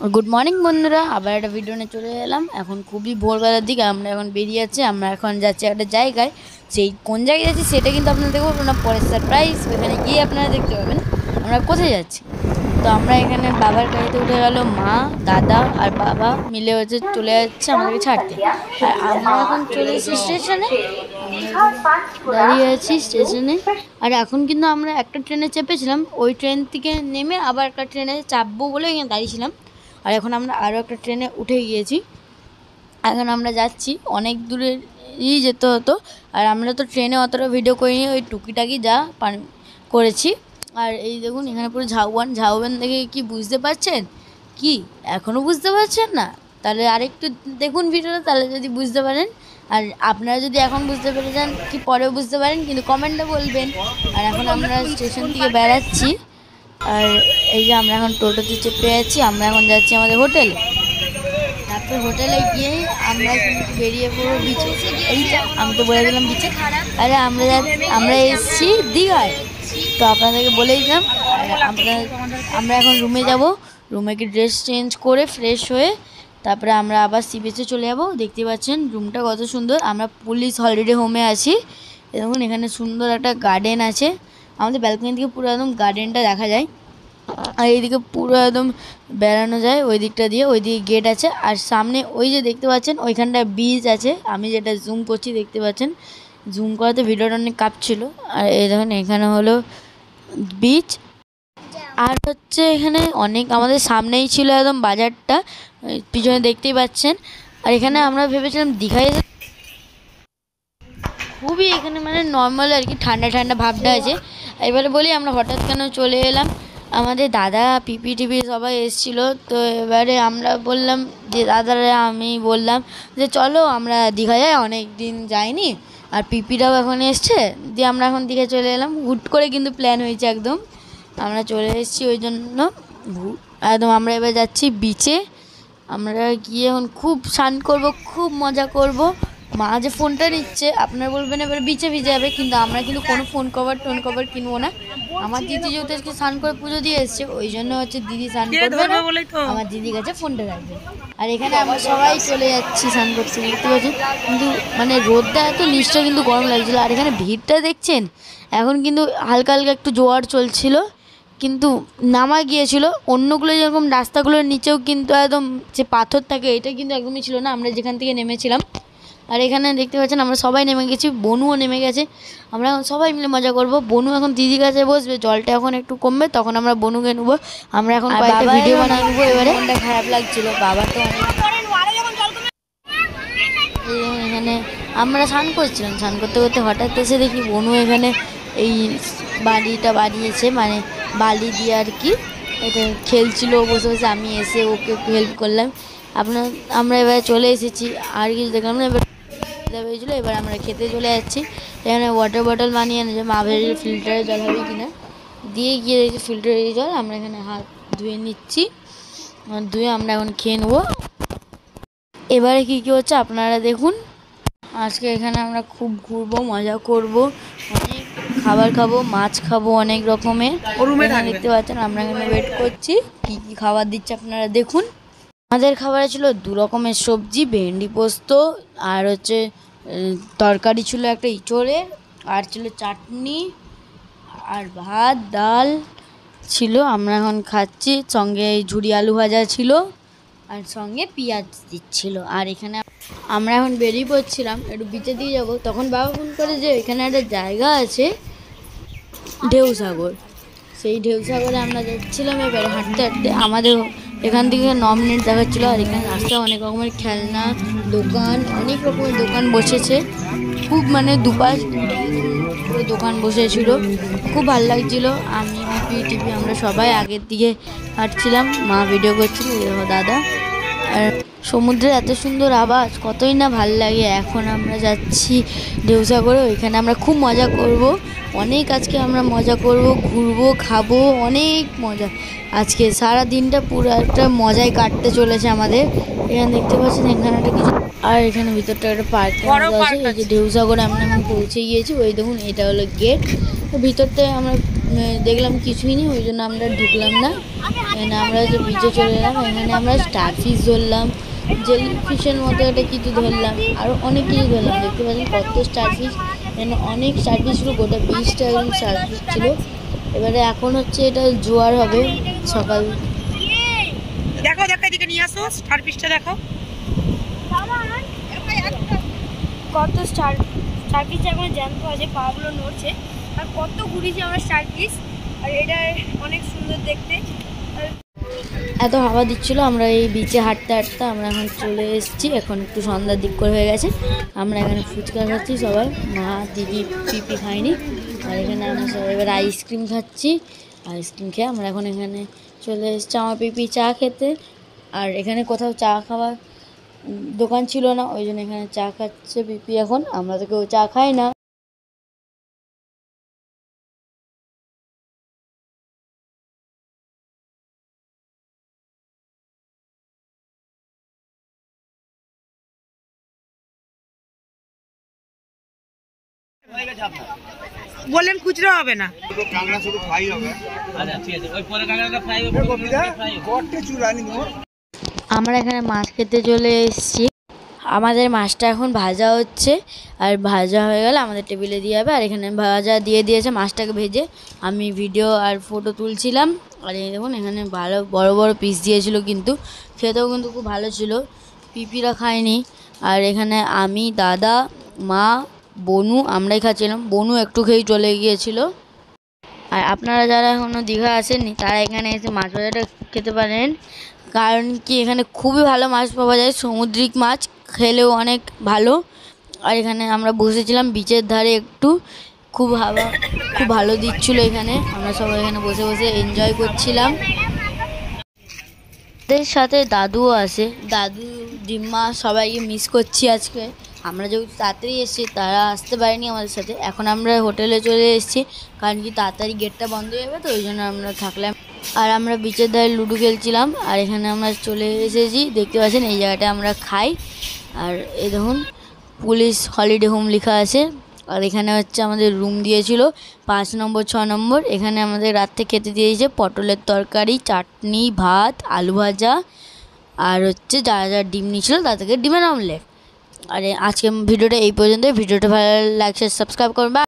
Good morning বন্ধুরা, আবার একটা ভিডিও নিয়ে চলে এলাম। এখন খুবই ভোরবেলার দিকে আমরা এখন বেরিয়ে যাচ্ছি। আমরা এখন যাচ্ছি একটা জায়গায়, সেই কোন জায়গায় যাচ্ছি সেটা কিন্তু আপনারা দেখতে পাবেন না, পরে সারপ্রাইজ। ওখানে গিয়ে আপনারা দেখতে পাবেন আমরা কোথায় যাচ্ছি। তো আমরা এখানে বাবার গাড়িতে উঠে গেল, মা, দাদা আর বাবা মিলে হচ্ছে চলে যাচ্ছে আমাদেরকে ছাড়তে। আর আমরা এখন চলে এসেছি স্টেশনে, দাঁড়িয়ে আছি স্টেশনে। আর এখন কিন্তু আমরা একটা ট্রেনে চেপেছিলাম, ওই ট্রেন থেকে নেমে আবার একটা ট্রেনে চাপবো বলে এখানে দাঁড়িয়েছিলাম। আর এখন আমরা আরও একটা ট্রেনে উঠে গিয়েছি। এখন আমরা যাচ্ছি, অনেক দূরেই যেতে হতো। আর আমরা তো ট্রেনে অতটা ভিডিও করিনি, ওই টুকিটাকি যা করেছি। আর এই দেখুন এখানে পুরো ঝাউবান দেখে কি বুঝতে পারছেন? কি এখনও বুঝতে পারছেন না? তাহলে আরেকটু দেখুন ভিডিওটা, তাহলে যদি বুঝতে পারেন। আর আপনারা যদি এখন বুঝতে পেরে যান কি পরেও বুঝতে পারেন, কিন্তু কমেন্টে বলবেন। আর এখন আমরা স্টেশন থেকে বেড়াচ্ছি। আর এই যে আমরা এখন টোটোতে চেপে যাচ্ছি, আমরা এখন যাচ্ছি আমাদের হোটেলে। তারপর হোটেলে গিয়ে আমরা কিন্তু বেরিয়ে পড়বো বিচে। এইটা আমি তো বলে দিলাম বিচে। আরে আমরা এসেছি দীঘায়, তো আপনাদেরকে বলে দিলাম। আমরা এখন রুমে যাব, রুমে কি ড্রেস চেঞ্জ করে ফ্রেশ হয়ে তারপরে আমরা আবার সি বিচে চলে যাব। দেখতে পাচ্ছেন রুমটা কত সুন্দর। আমরা পুলিশ হলিডে হোমে আছি। দেখুন এখানে সুন্দর একটা গার্ডেন আছে, আমাদের ব্যালকনি থেকে পুরো একদম গার্ডেনটা দেখা যায়। আর এইদিকে পুরো একদম বেড়ানো যায়, ওই দিকটা দিয়ে, ওই দিকে গেট আছে। আর সামনে ওই যে দেখতে পাচ্ছেন ওইখানটায় বীজ আছে, আমি যেটা জুম করছি দেখতে পাচ্ছেন। জুম করাতে ভিডিওটা অনেক কাঁপছিল। আর এই দেখুন এখানে হলো বীজ। আর হচ্ছে এখানে অনেক আমাদের সামনেই ছিল একদম বাজারটা, পিছনে দেখতেই পাচ্ছেন। আর এখানে আমরা ভেবেছিলাম দীঘায় খুবই এখানে মানে নর্মাল আর কি, ঠান্ডা ঠান্ডা ভাবটা আছে। এবারে বলি আমরা হঠাৎ কেন চলে এলাম। আমাদের দাদা পিপি টিপি সবাই এসেছিলো, তো এবারে আমরা বললাম যে দাদারা আমি বললাম যে চলো আমরা দীঘা যাই, অনেক দিন যাইনি। আর পিপিরাও এখন এসছে, দিয়ে আমরা এখন দীঘা চলে এলাম। হুট করে কিন্তু প্ল্যান হয়েছে একদম, আমরা চলে এসেছি ওই জন্য একদম। আমরা এবার যাচ্ছি বিচে, আমরা গিয়ে এখন খুব স্নান করবো, খুব মজা করব। মা যে ফোনটা নিচ্ছে আপনারা বলবেন এবার বিচে ভিজে যাবে, কিন্তু আমরা কিন্তু কোনো ফোন কভার কিনবো না। আমার দিদি যেহেতু আজকে স্নান করে পুজো দিয়ে এসছে, ওই জন্য হচ্ছে দিদি স্নান করবে না, আমার দিদির কাছে ফোনটা রাখবে। আর এখানে আমরা সবাই চলে যাচ্ছি স্নান করতে, দেখতে পাচ্ছি। কিন্তু মানে রোদটা এত নিশ্চয় কিন্তু গরম লাগছিলো। আর এখানে ভিড়টা দেখছেন, এখন কিন্তু হালকা হালকা একটু জোয়ার চলছিল, কিন্তু নামা গিয়েছিল। অন্যগুলো যেরকম রাস্তাগুলোর নিচেও কিন্তু একদম যে পাথর থাকে, এটা কিন্তু একদমই ছিল না আমরা যেখান থেকে নেমেছিলাম। আর এখানে দেখতে পাচ্ছেন আমরা সবাই নেমে গেছি, বনুও নেমে গেছে। আমরা এখন সবাই মিলে মজা করব। বনু এখন দিদির কাছে বসবে, জলটা এখন একটু কমবে তখন আমরা বনুকে নেবো। আমরা এখন কয়েকটা ভিডিও বানিয়ে নেবো। এবারে মনটা খারাপ লাগছিল, বাবা তো এখানে আমরা স্নান করছিলাম, স্নান করতে করতে হঠাৎ এসে দেখি বনু এখানে এই বাড়িটা বানিয়েছে, মানে বালি দিয়ে আর কি। এটা খেলছিল বসে বসে, আমি এসে ওকে হেল্প করলাম। আমরা এবার চলে এসেছি, আর কিছু দেখলাম না। এবার হয়েছিলো, এবার আমরা খেতে চলে যাচ্ছি। এখানে ওয়াটার বটল বানিয়ে এনেছে, মা ভেবে ফিল্টারে জল হবে কিনা, দিয়ে গিয়ে দেখছি ফিল্টারের জল। আমরা এখানে হাত ধুয়ে নিচ্ছি, ধুয়ে আমরা এখন খেয়ে নেবো। এবারে কী কী হচ্ছে আপনারা দেখুন। আজকে এখানে আমরা খুব ঘুরবো, মজা করব, অনেক খাবার খাবো, মাছ খাবো অনেক রকমের। দেখতে পাচ্ছেন আমরা এখানে ওয়েট করছি, কী কী খাবার দিচ্ছে আপনারা দেখুন। আমাদের খাবারে ছিল 2 রকমের সবজি, ভেন্ডি পোস্ত, আর হচ্ছে তরকারি ছিল একটা ইঁচড়ের, আর ছিল চাটনি, আর ভাত ডাল ছিল। আমরা এখন খাচ্ছি, সঙ্গে ঝুরি আলু ভাজা ছিল, আর সঙ্গে পেঁয়াজ দিচ্ছিল। আর এখানে আমরা এখন বেরিয়ে পড়ছিলাম, একটু বিচে দিয়ে যাবো। তখন বাবা ফোন করে যে এখানে একটা জায়গা আছে ঢেউসাগর, সেই ঢেউসাগরে আমরা যাচ্ছিলাম। এবারে হাঁটতে হাঁটতে আমাদের এখান থেকে 9 মিনিট দেখাচ্ছিলো। আর এখানে রাস্তায় অনেক রকমের খেলনা দোকান, অনেক রকমের দোকান বসেছে, খুব মানে দুপাশ পুরো দোকান বসেছিল, খুব ভালো লাগছিলো। আমি টিপি আমরা সবাই আগের দিকে হাঁটছিলাম, মা ভিডিও করছিল, দাদা। আর সমুদ্রের এত সুন্দর আওয়াজ, কতই না ভাল লাগে। এখন আমরা যাচ্ছি ঢেউসাগরে, ওইখানে আমরা খুব মজা করব অনেক। আজকে আমরা মজা করব, ঘুরবো, খাবো, অনেক মজা। আজকে সারা দিনটা পুরো একটা মজায় কাটতে চলেছে আমাদের। এখানে দেখতে পাচ্ছেন এখানে একটা কিছু, আর এখানে ভিতরটা একটা পার্ক আছে। এই যে ঢেউসাগরে আমরা এখন পৌঁছে গিয়েছি, ওই দেখুন এটা হলো গেট। ভিতরটায় আমরা দেখলাম কিছুই নেই, ওই জন্য আমরা ঢুকলাম না। এখানে আমরা যে বিচে চলে এলাম, এখানে আমরা স্টার ফিশ ধরলাম, জেলি ফিশের মতো একটা কিছু ধরলাম, আরও অনেক কিছু ধরলাম। দেখতে পাচ্ছেন কত স্টার ফিশ, এখানে অনেক স্টার ফিশ ছিল, গোটা 20টা এরকম স্টার ফিশ ছিল। এবারে এখন হচ্ছে এটা জোয়ার হবে সকাল। দেখো দেখো এদিকে নিয়ে আসো, স্টার ফিশটা দেখো কত স্টার ফিশ এখন জ্যান্ত আছে, পাগুলো নড়ছে, আর কত ঘুরিয়েছি আমরা স্টার ফিশ। আর এটা অনেক সুন্দর দেখতে। এত হাওয়া দিচ্ছিলো, আমরা এই বিচে হাঁটতে হাঁটতে আমরা এখন চলে এসেছি। এখন একটু সন্ধ্যার দিক করে হয়ে গেছে। আমরা এখানে ফুচকা খাচ্ছি সবাই, মা দিদি পিপি খাইনি। আর এখানে আমরা সবাই এবার আইসক্রিম খাচ্ছি। আইসক্রিম খেয়ে আমরা এখন এখানে চলে এসেছি আমার পিপি চা খেতে। আর এখানে কোথাও চা খাওয়ার দোকান ছিল না, ওই জন্য এখানে চা খাচ্ছে পিপি। এখন আমরা তো কেউ চা খাই না। বললেন খুচরো হবে না, আমরা এখানে মাছ খেতে চলে এসেছি। আমাদের মাছটা এখন ভাজা হচ্ছে, আর ভাজা হয়ে গেলে আমাদের টেবিলে দিয়ে যাবে। আর এখানে ভাজা দিয়ে দিয়েছে মাছটাকে ভেজে। আমি ভিডিও আর ফটো তুলছিলাম। আর এই দেখুন এখানে ভালো বড় বড় পিস দিয়েছিল, কিন্তু খেতেও কিন্তু খুব ভালো ছিল। পিপিরা খায়নি। আর এখানে আমি, দাদা, মা, বনু আমরাই খাচ্ছিলাম। বনু একটু খেয়েই চলে গিয়েছিল। আর আপনারা যারা এখনও দীঘা আসেননি তারা এখানে এসে মাছ ভাজাটা খেতে পারেন, কারণ কি এখানে খুবই ভালো মাছ পাওয়া যায়, সামুদ্রিক মাছ, খেলেও অনেক ভালো। আর এখানে আমরা বসেছিলাম বিচের ধারে, একটু খুব হাওয়া খুব ভালো দিচ্ছিলো এখানে। আমরা সবাই এখানে বসে বসে এনজয় করছিলাম। এদের সাথে দাদুও আসে, দাদু ডিম্মা সবাইকে মিস করছি আজকে। আমরা যেহেতু তাড়াতাড়ি এসেছি, তারা আসতে পারেনি আমাদের সাথে। এখন আমরা হোটেলে চলে এসেছি, কারণ কি তাড়াতাড়ি গেটটা বন্ধ হয়ে যাবে, তো ওই জন্য আমরা থাকলাম। আর আমরা বিচের ধারে লুডো খেলছিলাম। আর এখানে আমরা চলে এসেছি, দেখতে পাচ্ছেন এই জায়গাটা আমরা খাই। আর এই দেখুন পুলিশ হলিডে হোম লেখা আছে। আর এখানে হচ্ছে আমাদের রুম দিয়েছিল 5 নম্বর 6 নম্বর। এখানে আমাদের রাত্রে খেতে দিয়েছে পটলের তরকারি, চাটনি, ভাত, আলু ভাজা, আর হচ্ছে যারা যারা ডিম নিয়েছিল তাদেরকে ডিমের অমলেট। আর আজকে ভিডিওটা এই পর্যন্ত। ভিডিওটা ভালো লাগছে সাবস্ক্রাইব করবা।